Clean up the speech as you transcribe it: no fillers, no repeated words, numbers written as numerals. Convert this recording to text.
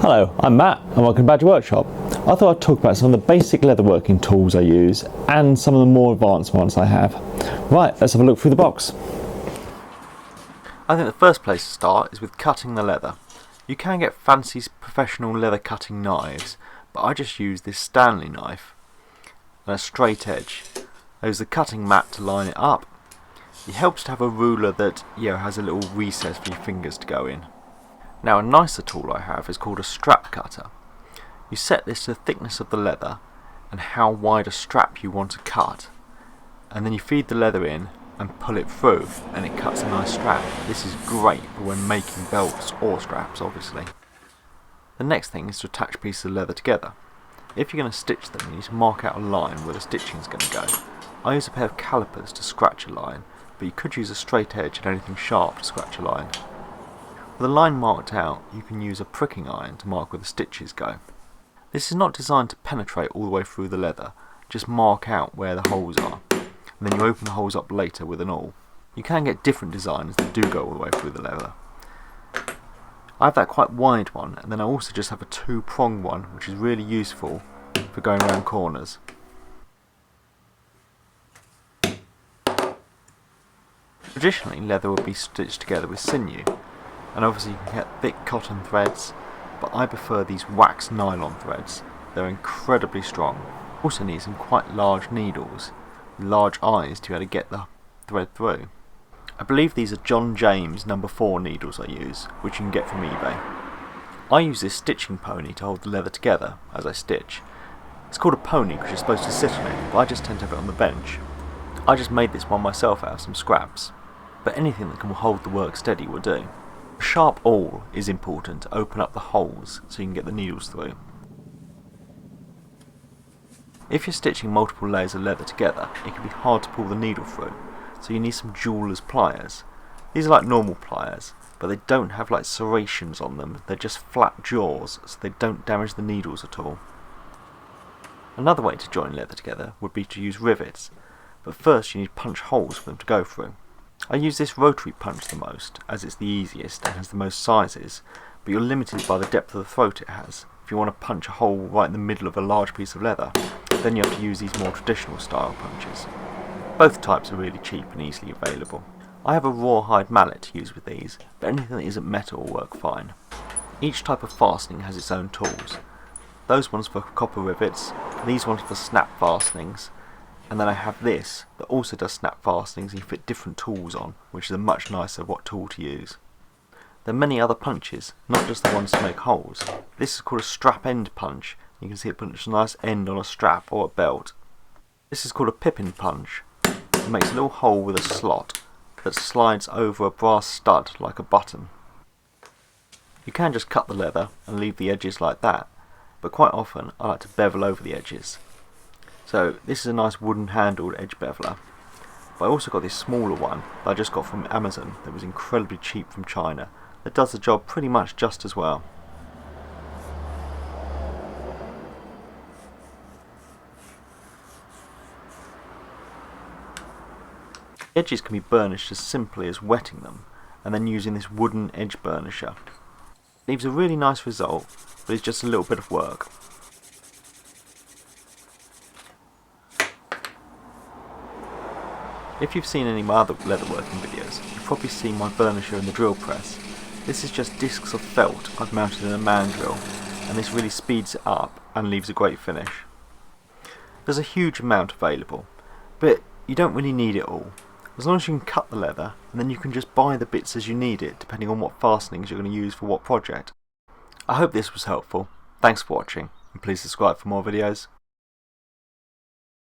Hello, I'm Matt and welcome to Badger Workshop. I thought I'd talk about some of the basic leatherworking tools I use and some of the more advanced ones I have. Right, let's have a look through the box. I think the first place to start is with cutting the leather. You can get fancy professional leather cutting knives, but I just use this Stanley knife and a straight edge. I use the cutting mat to line it up. It helps to have a ruler that has a little recess for your fingers to go in. Now a nicer tool I have is called a strap cutter. You set this to the thickness of the leather and how wide a strap you want to cut, and then you feed the leather in and pull it through and it cuts a nice strap. This is great for when making belts or straps, obviously. The next thing is to attach pieces of leather together. If you're going to stitch them, you need to mark out a line where the stitching is going to go. I use a pair of calipers to scratch a line, but you could use a straight edge and anything sharp to scratch a line. With the line marked out, you can use a pricking iron to mark where the stitches go. This is not designed to penetrate all the way through the leather, just mark out where the holes are, and then you open the holes up later with an awl. You can get different designs that do go all the way through the leather. I have that quite wide one, and then I also just have a two-prong one, which is really useful for going around corners. Traditionally, leather would be stitched together with sinew, and obviously you can get thick cotton threads, but I prefer these wax nylon threads. They're incredibly strong. Also need some quite large needles, with large eyes to be able to get the thread through. I believe these are John James No. 4 needles I use, which you can get from eBay. I use this stitching pony to hold the leather together as I stitch. It's called a pony because you're supposed to sit on it, but I just tend to have it on the bench. I just made this one myself out of some scraps, but anything that can hold the work steady will do. A sharp awl is important to open up the holes so you can get the needles through. If you're stitching multiple layers of leather together, it can be hard to pull the needle through, so you need some jeweler's pliers. These are like normal pliers, but they don't have like serrations on them, they're just flat jaws, so they don't damage the needles at all. Another way to join leather together would be to use rivets, but first you need punch holes for them to go through. I use this rotary punch the most, as it's the easiest and has the most sizes, but you're limited by the depth of the throat it has. If you want to punch a hole right in the middle of a large piece of leather, then you have to use these more traditional style punches. Both types are really cheap and easily available. I have a rawhide mallet to use with these, but anything that isn't metal will work fine. Each type of fastening has its own tools. Those ones for copper rivets, these ones for snap fastenings, and then I have this that also does snap fastenings and you fit different tools on, which is a much nicer tool to use. There are many other punches, not just the ones to make holes. This is called a strap end punch. You can see it punches a nice end on a strap or a belt. This is called a pippin punch. It makes a little hole with a slot that slides over a brass stud like a button. You can just cut the leather and leave the edges like that, but quite often I like to bevel over the edges. So this is a nice wooden handled edge beveler. But I also got this smaller one that I just got from Amazon that was incredibly cheap from China, that does the job pretty much just as well. The edges can be burnished as simply as wetting them and then using this wooden edge burnisher. It leaves a really nice result, but it's just a little bit of work. If you've seen any of my other leatherworking videos, you've probably seen my burnisher in the drill press. This is just discs of felt I've mounted in a mandrill, and this really speeds it up and leaves a great finish. There's a huge amount available, but you don't really need it all. As long as you can cut the leather, and then you can just buy the bits as you need it, depending on what fastenings you're going to use for what project. I hope this was helpful. Thanks for watching, and please subscribe for more videos.